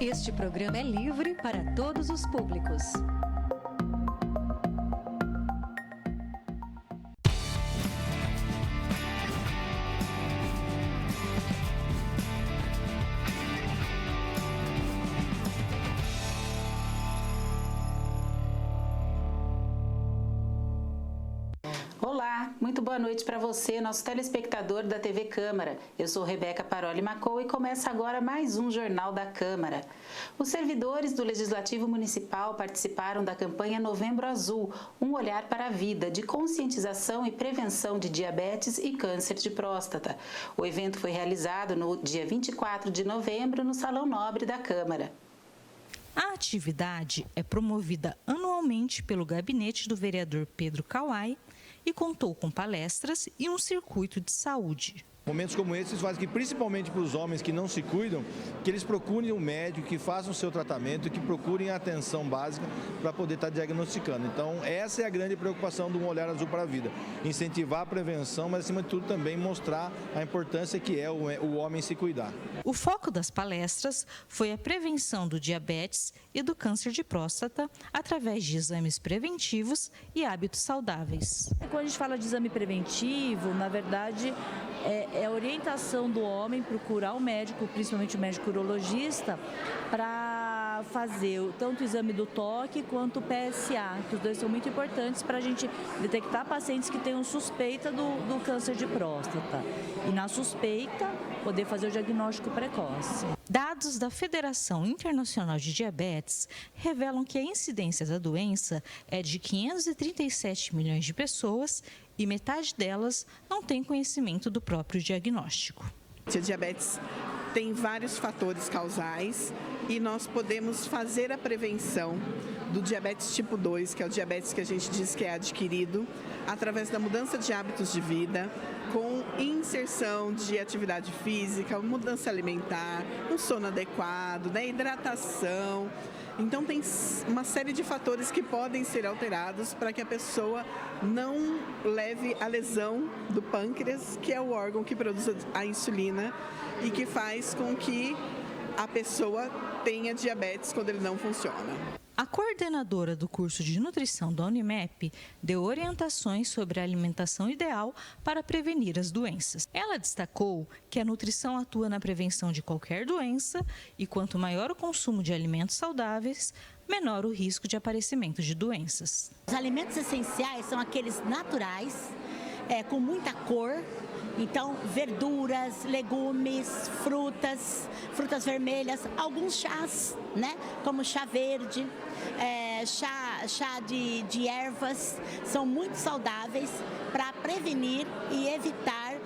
Este programa é livre para todos os públicos. Olá, muito boa noite para você, nosso telespectador da TV Câmara. Eu sou Rebeca Paroli Macou e começa agora mais um Jornal da Câmara. Os servidores do Legislativo Municipal participaram da campanha Novembro Azul, um olhar para a vida, de conscientização e prevenção de diabetes e câncer de próstata. O evento foi realizado no dia 24 de novembro no Salão Nobre da Câmara. A atividade é promovida anualmente pelo gabinete do vereador Pedro Kawai e contou com palestras e um circuito de saúde. Momentos como esses fazem que, principalmente para os homens que não se cuidam, que eles procurem um médico, que façam o seu tratamento, que procurem a atenção básica para poder estar diagnosticando. Então, essa é a grande preocupação do Um Olhar Azul para a Vida. Incentivar a prevenção, mas, acima de tudo, também mostrar a importância que é o homem se cuidar. O foco das palestras foi a prevenção do diabetes e do câncer de próstata através de exames preventivos e hábitos saudáveis. Quando a gente fala de exame preventivo, na verdade, é a orientação do homem procurar o médico, principalmente o médico urologista, para fazer tanto o exame do toque quanto o PSA, que os dois são muito importantes para a gente detectar pacientes que tenham suspeita do câncer de próstata. E na suspeita, poder fazer o diagnóstico precoce. Dados da Federação Internacional de Diabetes revelam que a incidência da doença é de 537 milhões de pessoas e metade delas não tem conhecimento do próprio diagnóstico. A diabetes tem vários fatores causais e nós podemos fazer a prevenção do diabetes tipo 2, que é o diabetes que a gente diz que é adquirido, através da mudança de hábitos de vida, com inserção de atividade física, mudança alimentar, um sono adequado, hidratação. Então, tem uma série de fatores que podem ser alterados para que a pessoa não leve a lesão do pâncreas, que é o órgão que produz a insulina e que faz com que a pessoa tenha diabetes quando ele não funciona. A coordenadora do curso de nutrição da Unimep deu orientações sobre a alimentação ideal para prevenir as doenças. Ela destacou que a nutrição atua na prevenção de qualquer doença e quanto maior o consumo de alimentos saudáveis, menor o risco de aparecimento de doenças. Os alimentos essenciais são aqueles naturais, com muita cor. Então, verduras, legumes, frutas vermelhas, alguns chás, como chá verde, chá de ervas, são muito saudáveis para prevenir e evitar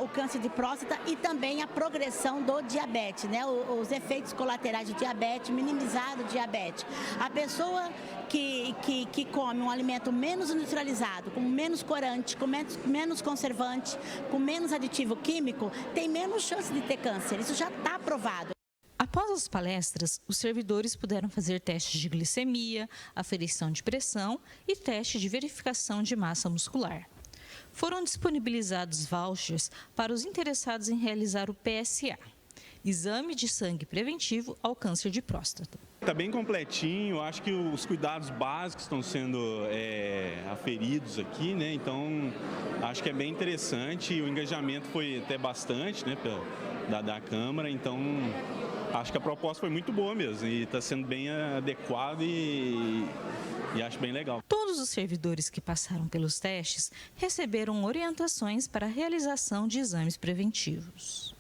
o câncer de próstata e também a progressão do diabetes, os efeitos colaterais do diabetes, minimizar o diabetes. A pessoa que come um alimento menos industrializado, com menos corante, com menos conservante, com menos aditivo químico, tem menos chance de ter câncer. Isso já está provado. Após as palestras, os servidores puderam fazer testes de glicemia, aferição de pressão e teste de verificação de massa muscular. Foram disponibilizados vouchers para os interessados em realizar o PSA, exame de sangue preventivo ao câncer de próstata. Está bem completinho, acho que os cuidados básicos estão sendo aferidos aqui, Então, acho que é bem interessante e o engajamento foi até bastante, da Câmara, então acho que a proposta foi muito boa mesmo e está sendo bem adequado e acho bem legal. Todos os servidores que passaram pelos testes receberam orientações para a realização de exames preventivos.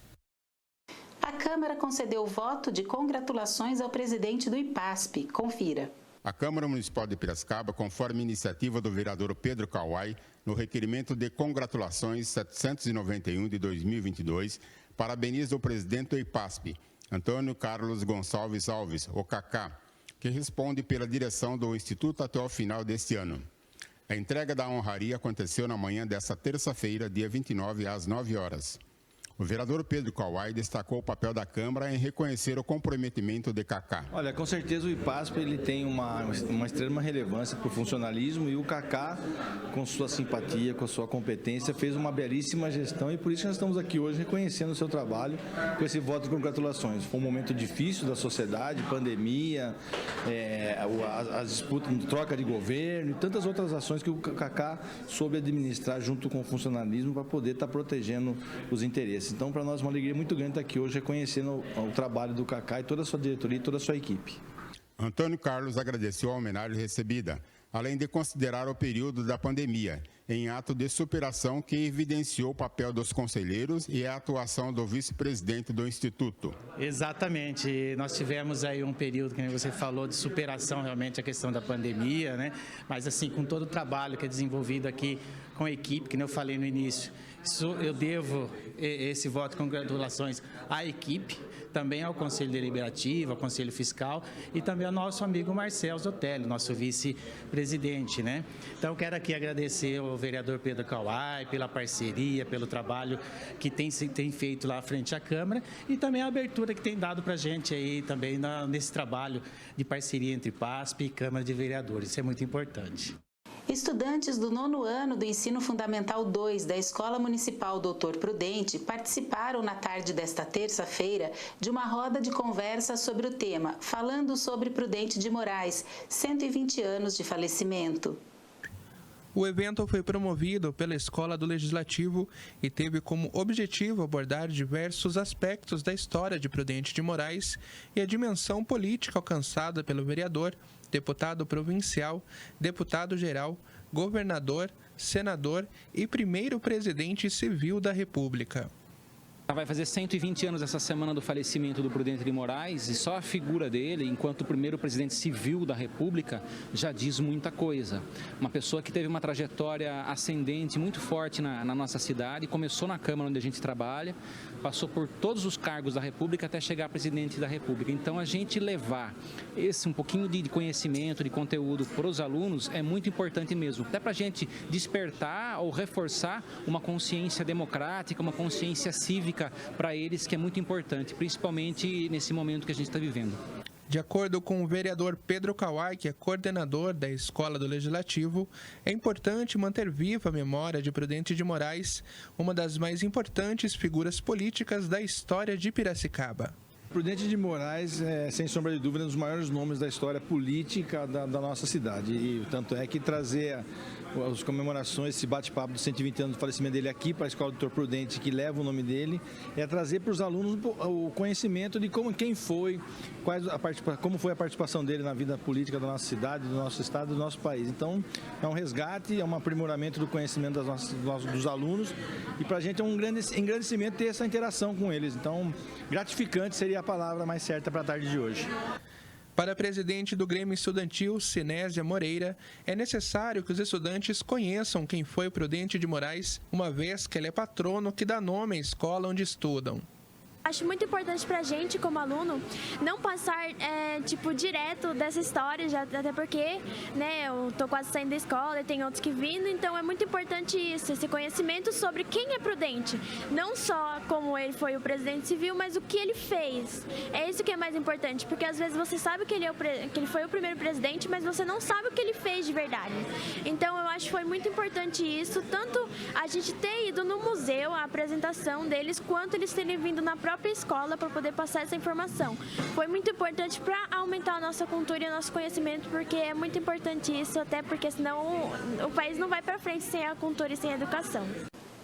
A Câmara concedeu voto de congratulações ao presidente do IPASP. Confira. A Câmara Municipal de Piracicaba, conforme iniciativa do vereador Pedro Kawai, no requerimento de congratulações 791 de 2022, parabeniza o presidente do IPASP, Antônio Carlos Gonçalves Alves, o Cacá, que responde pela direção do Instituto até o final deste ano. A entrega da honraria aconteceu na manhã desta terça-feira, dia 29, às 9 horas. O vereador Pedro Kawai destacou o papel da Câmara em reconhecer o comprometimento de Cacá. Olha, com certeza o IPASP ele tem uma extrema relevância para o funcionalismo, e o Cacá, com sua simpatia, com sua competência, fez uma belíssima gestão, e por isso nós estamos aqui hoje reconhecendo o seu trabalho com esse voto de congratulações. Foi um momento difícil da sociedade, pandemia, as disputas, troca de governo e tantas outras ações que o Cacá soube administrar junto com o funcionalismo para poder estar protegendo os interesses. Então, para nós é uma alegria muito grande estar aqui hoje reconhecendo o trabalho do Cacá e toda a sua diretoria e toda a sua equipe. Antônio Carlos agradeceu a homenagem recebida, além de considerar o período da pandemia, em ato de superação que evidenciou o papel dos conselheiros e a atuação do vice-presidente do Instituto. Exatamente, nós tivemos aí um período, que você falou, de superação realmente a questão da pandemia, né? Mas assim, com todo o trabalho que é desenvolvido aqui com a equipe, que eu falei no início, eu devo esse voto de congratulações à equipe, também ao Conselho Deliberativo, ao Conselho Fiscal e também ao nosso amigo Marcelo Zotelli, nosso vice-presidente, né? Então, quero aqui agradecer ao vereador Pedro Kawai pela parceria, pelo trabalho que tem feito lá à frente à Câmara e também a abertura que tem dado para a gente aí também nesse trabalho de parceria entre PASP e Câmara de Vereadores. Isso é muito importante. Estudantes do 9º ano do Ensino Fundamental 2 da Escola Municipal Doutor Prudente participaram na tarde desta terça-feira de uma roda de conversa sobre o tema Falando sobre Prudente de Moraes, 120 anos de falecimento. O evento foi promovido pela Escola do Legislativo e teve como objetivo abordar diversos aspectos da história de Prudente de Moraes e a dimensão política alcançada pelo vereador, deputado provincial, deputado-geral, governador, senador e primeiro presidente civil da República. Vai fazer 120 anos essa semana do falecimento do Prudente de Moraes e só a figura dele, enquanto primeiro presidente civil da República, já diz muita coisa. Uma pessoa que teve uma trajetória ascendente muito forte na nossa cidade, começou na Câmara onde a gente trabalha, passou por todos os cargos da República até chegar a presidente da República. Então, a gente levar um pouquinho de conhecimento, de conteúdo para os alunos é muito importante mesmo. Até para a gente despertar ou reforçar uma consciência democrática, uma consciência cívica para eles, que é muito importante, principalmente nesse momento que a gente está vivendo. De acordo com o vereador Pedro Kawai, que é coordenador da Escola do Legislativo, é importante manter viva a memória de Prudente de Moraes, uma das mais importantes figuras políticas da história de Piracicaba. Prudente de Moraes é, sem sombra de dúvida, um dos maiores nomes da história política da nossa cidade. E tanto é que trazer as comemorações, esse bate-papo dos 120 anos do falecimento dele aqui para a Escola do Dr. Prudente, que leva o nome dele, é trazer para os alunos o conhecimento de quem foi, como foi a participação dele na vida política da nossa cidade, do nosso estado, do nosso país. Então, é um resgate, é um aprimoramento do conhecimento dos alunos, e para a gente é um grande engrandecimento ter essa interação com eles. Então, gratificante seria a palavra mais certa para a tarde de hoje. Para a presidente do Grêmio Estudantil, Sinésia Moreira, é necessário que os estudantes conheçam quem foi Prudente de Moraes, uma vez que ele é patrono que dá nome à escola onde estudam. Acho muito importante pra gente, como aluno, não passar, direto dessa história, até porque, né, eu tô quase saindo da escola e tem outros que vindo, então é muito importante isso, esse conhecimento sobre quem é Prudente. Não só como ele foi o presidente civil, mas o que ele fez. É isso que é mais importante, porque às vezes você sabe que ele foi o primeiro presidente, mas você não sabe o que ele fez de verdade. Então eu acho que foi muito importante isso, tanto a gente ter ido no museu, a apresentação deles, quanto eles terem vindo na própria escola para poder passar essa informação. Foi muito importante para aumentar a nossa cultura e o nosso conhecimento, porque é muito importante isso, até porque senão o país não vai para frente sem a cultura e sem a educação.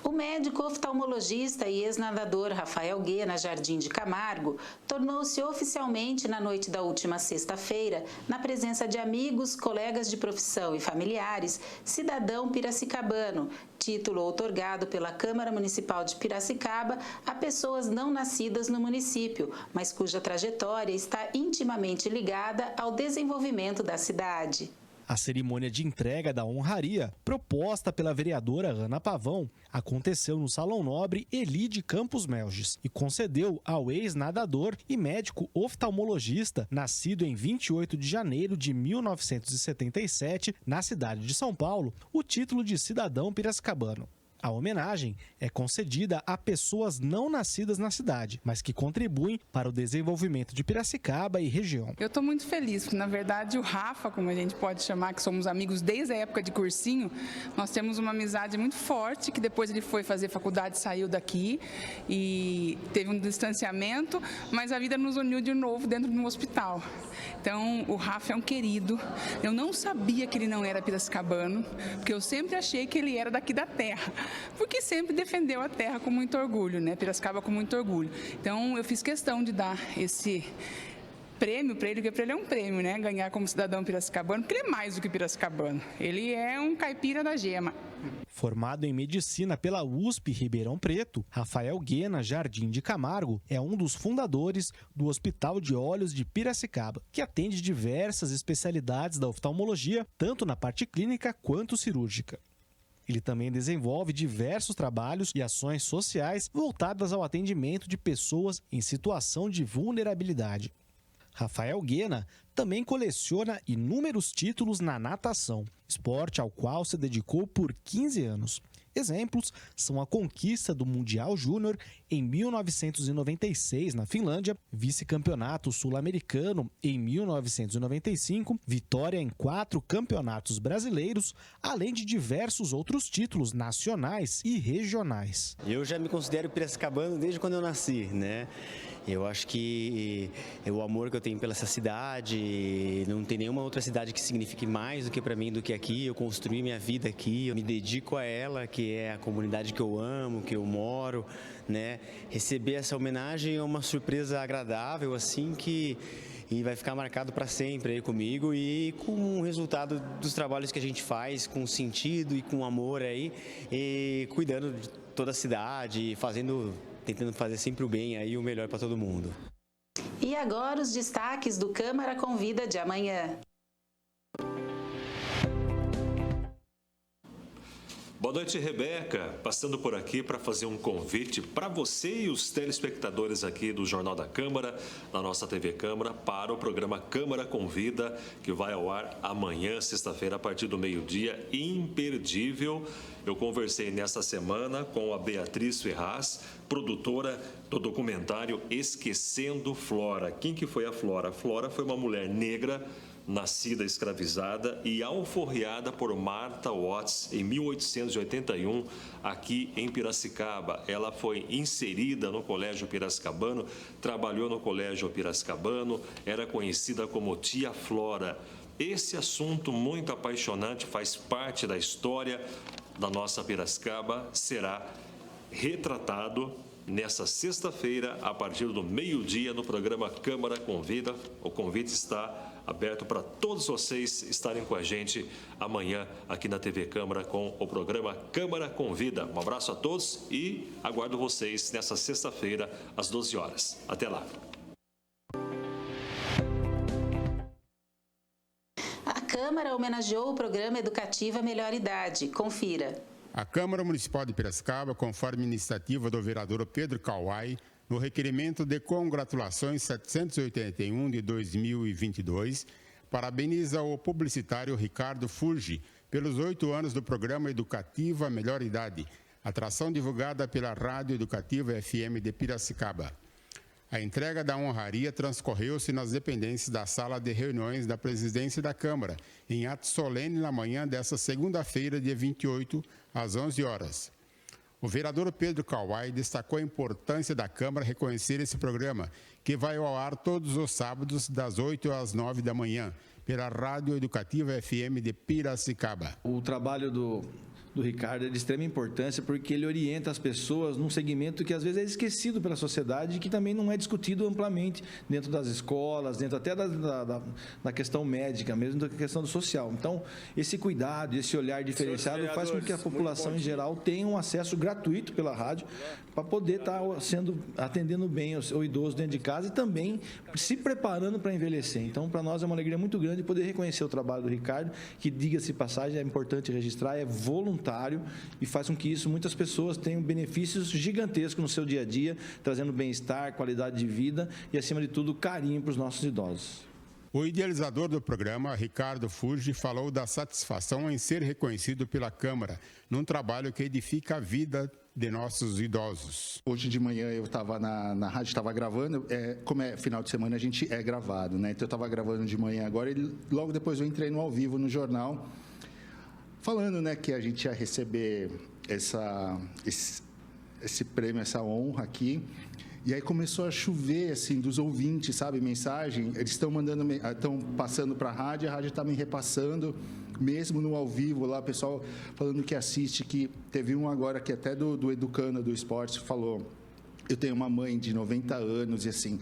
O médico oftalmologista e ex-nadador Rafael Guena Jardim de Camargo tornou-se oficialmente na noite da última sexta-feira, na presença de amigos, colegas de profissão e familiares, cidadão piracicabano, título outorgado pela Câmara Municipal de Piracicaba a pessoas não nascidas no município, mas cuja trajetória está intimamente ligada ao desenvolvimento da cidade. A cerimônia de entrega da honraria, proposta pela vereadora Ana Pavão, aconteceu no Salão Nobre Eli de Campos Melges e concedeu ao ex-nadador e médico oftalmologista, nascido em 28 de janeiro de 1977, na cidade de São Paulo, o título de cidadão piracicabano. A homenagem é concedida a pessoas não nascidas na cidade, mas que contribuem para o desenvolvimento de Piracicaba e região. Eu estou muito feliz, porque na verdade o Rafa, como a gente pode chamar, que somos amigos desde a época de cursinho, nós temos uma amizade muito forte, que depois ele foi fazer faculdade, saiu daqui e teve um distanciamento, mas a vida nos uniu de novo dentro de um hospital. Então o Rafa é um querido, eu não sabia que ele não era piracicabano, porque eu sempre achei que ele era daqui da terra. Porque sempre defendeu a terra com muito orgulho, né? Piracicaba com muito orgulho. Então, eu fiz questão de dar esse prêmio para ele, porque para ele é um prêmio, né? Ganhar como cidadão piracicabano, porque ele é mais do que piracicabano. Ele é um caipira da gema. Formado em medicina pela USP Ribeirão Preto, Rafael Guena Jardim de Camargo é um dos fundadores do Hospital de Olhos de Piracicaba, que atende diversas especialidades da oftalmologia, tanto na parte clínica quanto cirúrgica. Ele também desenvolve diversos trabalhos e ações sociais voltadas ao atendimento de pessoas em situação de vulnerabilidade. Rafael Guena também coleciona inúmeros títulos na natação, esporte ao qual se dedicou por 15 anos. Exemplos são a conquista do Mundial Júnior em 1996 na Finlândia, vice-campeonato sul-americano em 1995, vitória em 4 campeonatos brasileiros, além de diversos outros títulos nacionais e regionais. Eu já me considero piracicabano desde quando eu nasci, né? Eu acho que o amor que eu tenho pela essa cidade, não tem nenhuma outra cidade que signifique mais do que para mim do que aqui. Eu construí minha vida aqui, eu me dedico a ela, que é a comunidade que eu amo, que eu moro, né? Receber essa homenagem é uma surpresa agradável, assim, e vai ficar marcado para sempre aí comigo e com o resultado dos trabalhos que a gente faz, com sentido e com amor aí, e cuidando de toda a cidade, tentando fazer sempre o bem aí, o melhor para todo mundo. E agora os destaques do Câmara Convida de amanhã. Boa noite, Rebeca. Passando por aqui para fazer um convite para você e os telespectadores aqui do Jornal da Câmara, na nossa TV Câmara, para o programa Câmara Convida, que vai ao ar amanhã, sexta-feira, a partir do meio-dia. Imperdível. Eu conversei nesta semana com a Beatriz Ferraz, produtora do documentário Esquecendo Flora. Quem que foi a Flora? A Flora foi uma mulher negra, nascida escravizada e alforriada por Martha Watts em 1881, aqui em Piracicaba. Ela foi inserida no Colégio Piracicabano, trabalhou no Colégio Piracicabano, era conhecida como Tia Flora. Esse assunto muito apaixonante faz parte da história da nossa Piracicaba, será retratado nesta sexta-feira, a partir do meio-dia, no programa Câmara Convida. O convite está aberto para todos vocês estarem com a gente amanhã aqui na TV Câmara com o programa Câmara Convida. Um abraço a todos e aguardo vocês nesta sexta-feira às 12 horas. Até lá. A Câmara homenageou o programa Educativa Melhor Idade. Confira. A Câmara Municipal de Piracicaba, conforme iniciativa do vereador Pedro Kawai, no requerimento de congratulações 781 de 2022, parabeniza o publicitário Ricardo Furgi pelos 8 anos do programa Educativa Melhor Idade, atração divulgada pela Rádio Educativa FM de Piracicaba. A entrega da honraria transcorreu-se nas dependências da Sala de Reuniões da Presidência da Câmara, em ato solene na manhã desta segunda-feira, dia 28, às 11 horas. O vereador Pedro Kawai destacou a importância da Câmara reconhecer esse programa, que vai ao ar todos os sábados, das 8 às 9 da manhã, pela Rádio Educativa FM de Piracicaba. O trabalho do Ricardo é de extrema importância porque ele orienta as pessoas num segmento que às vezes é esquecido pela sociedade e que também não é discutido amplamente dentro das escolas, dentro até da questão médica, mesmo da questão do social. Então, esse cuidado, esse olhar diferenciado faz com que a população em geral tenha um acesso gratuito pela rádio para poder estar atendendo bem o idoso dentro de casa e também se preparando para envelhecer. Então, para nós é uma alegria muito grande poder reconhecer o trabalho do Ricardo, que, diga-se de passagem, é importante registrar, é voluntário e faz com que isso muitas pessoas tenham benefícios gigantescos no seu dia a dia, trazendo bem-estar, qualidade de vida e, acima de tudo, carinho para os nossos idosos. O idealizador do programa, Ricardo Furgi, falou da satisfação em ser reconhecido pela Câmara num trabalho que edifica a vida de nossos idosos. Hoje de manhã eu estava na rádio, estava gravando, como é final de semana a gente é gravado, né? Então eu estava gravando de manhã agora e logo depois eu entrei no ao vivo no jornal, falando, né, que a gente ia receber esse prêmio, essa honra aqui. E aí começou a chover, assim, dos ouvintes, sabe, mensagem. Eles estão passando para a rádio está me repassando, mesmo no ao vivo lá, o pessoal falando que assiste, que teve um agora que até do Educando do Esporte falou, eu tenho uma mãe de 90 anos e assim,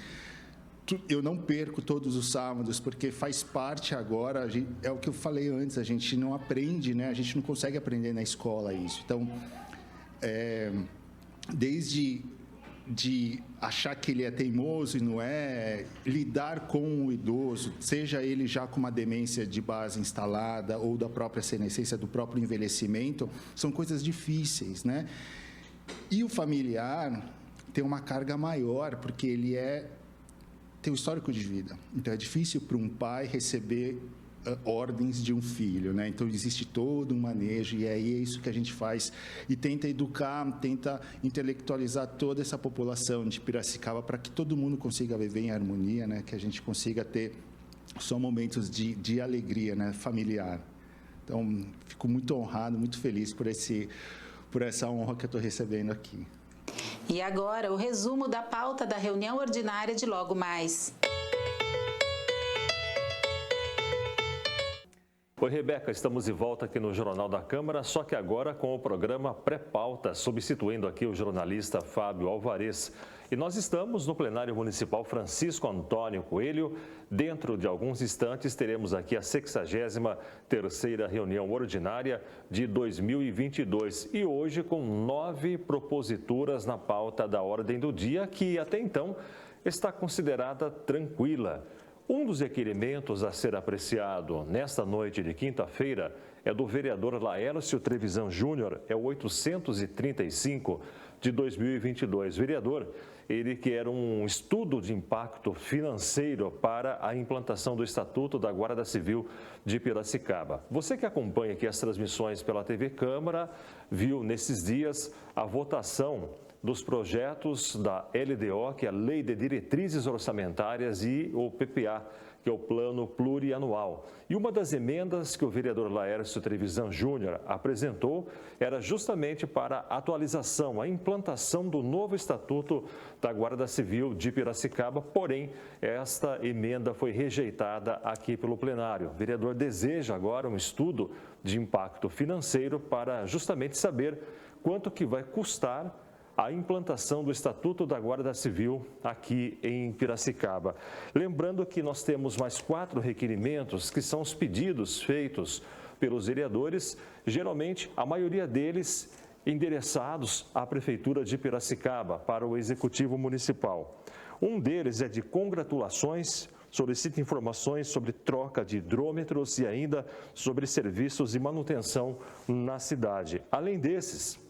eu não perco todos os sábados, porque faz parte agora, é o que eu falei antes, a gente não aprende, né? A gente não consegue aprender na escola isso. Então, desde de achar que ele é teimoso e não é, lidar com o idoso, seja ele já com uma demência de base instalada ou da própria senescência, do próprio envelhecimento, são coisas difíceis, né? E o familiar tem uma carga maior, porque ele tem um histórico de vida. Então, é difícil para um pai receber ordens de um filho, né? Então existe todo um manejo e aí é isso que a gente faz e tenta educar, tenta intelectualizar toda essa população de Piracicaba para que todo mundo consiga viver em harmonia, né? Que a gente consiga ter só momentos de alegria, né? Familiar. Então fico muito honrado, muito feliz por essa honra que eu estou recebendo aqui. E agora o resumo da pauta da reunião ordinária de logo mais. Oi, Rebeca, estamos de volta aqui no Jornal da Câmara, só que agora com o programa Pré-Pauta, substituindo aqui o jornalista Fábio Alvarez. E nós estamos no plenário municipal Francisco Antônio Coelho. Dentro de alguns instantes teremos aqui a 63ª reunião ordinária de 2022. E hoje com 9 proposituras na pauta da ordem do dia, que até então está considerada tranquila. Um dos requerimentos a ser apreciado nesta noite de quinta-feira é do vereador Laércio Trevisan Júnior, é o 835 de 2022. Vereador, ele quer um estudo de impacto financeiro para a implantação do Estatuto da Guarda Civil de Piracicaba. Você que acompanha aqui as transmissões pela TV Câmara, viu nesses dias a votação dos projetos da LDO, que é a Lei de Diretrizes Orçamentárias, e o PPA, que é o Plano Plurianual. E uma das emendas que o vereador Laércio Trevisan Júnior apresentou era justamente para a atualização, a implantação do novo Estatuto da Guarda Civil de Piracicaba, porém, esta emenda foi rejeitada aqui pelo plenário. O vereador deseja agora um estudo de impacto financeiro para justamente saber quanto que vai custar a implantação do Estatuto da Guarda Civil aqui em Piracicaba. Lembrando que nós temos mais 4 requerimentos, que são os pedidos feitos pelos vereadores, geralmente a maioria deles endereçados à Prefeitura de Piracicaba, para o Executivo Municipal. Um deles é de congratulações, solicita informações sobre troca de hidrômetros e ainda sobre serviços de manutenção na cidade. Além desses,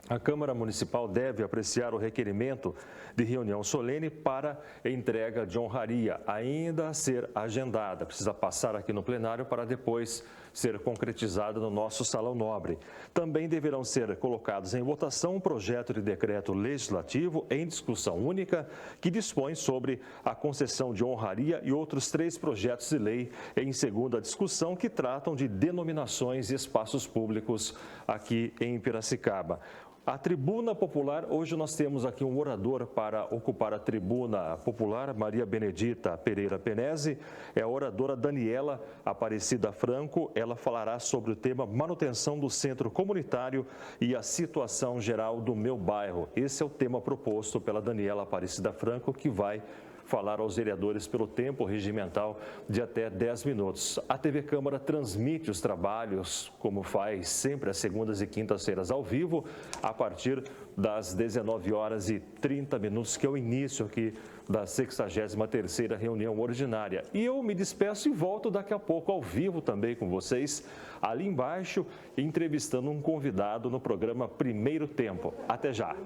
a Câmara Municipal deve apreciar o requerimento de reunião solene para entrega de honraria, ainda a ser agendada. Precisa passar aqui no plenário para depois ser concretizada no nosso Salão Nobre. Também deverão ser colocados em votação um projeto de decreto legislativo em discussão única que dispõe sobre a concessão de honraria e outros 3 projetos de lei em segunda discussão que tratam de denominações e espaços públicos aqui em Piracicaba. A tribuna popular, hoje nós temos aqui um orador para ocupar a tribuna popular, Maria Benedita Pereira Penese, é a oradora Daniela Aparecida Franco, ela falará sobre o tema manutenção do centro comunitário e a situação geral do meu bairro. Esse é o tema proposto pela Daniela Aparecida Franco, que vai falar aos vereadores pelo tempo regimental de até 10 minutos. A TV Câmara transmite os trabalhos, como faz sempre às segundas e quintas-feiras ao vivo, a partir das 19h30, que é o início aqui da 63ª reunião ordinária. E eu me despeço e volto daqui a pouco ao vivo também com vocês, ali embaixo, entrevistando um convidado no programa Primeiro Tempo. Até já!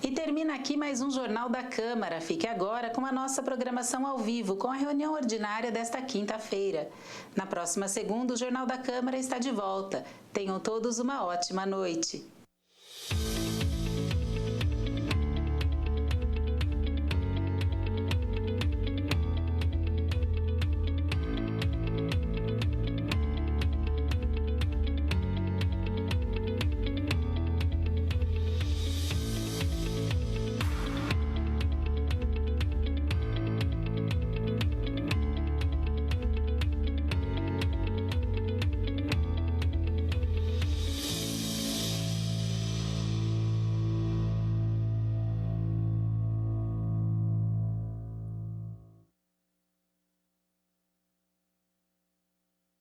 E termina aqui mais um Jornal da Câmara. Fique agora com a nossa programação ao vivo, com a reunião ordinária desta quinta-feira. Na próxima segunda, o Jornal da Câmara está de volta. Tenham todos uma ótima noite.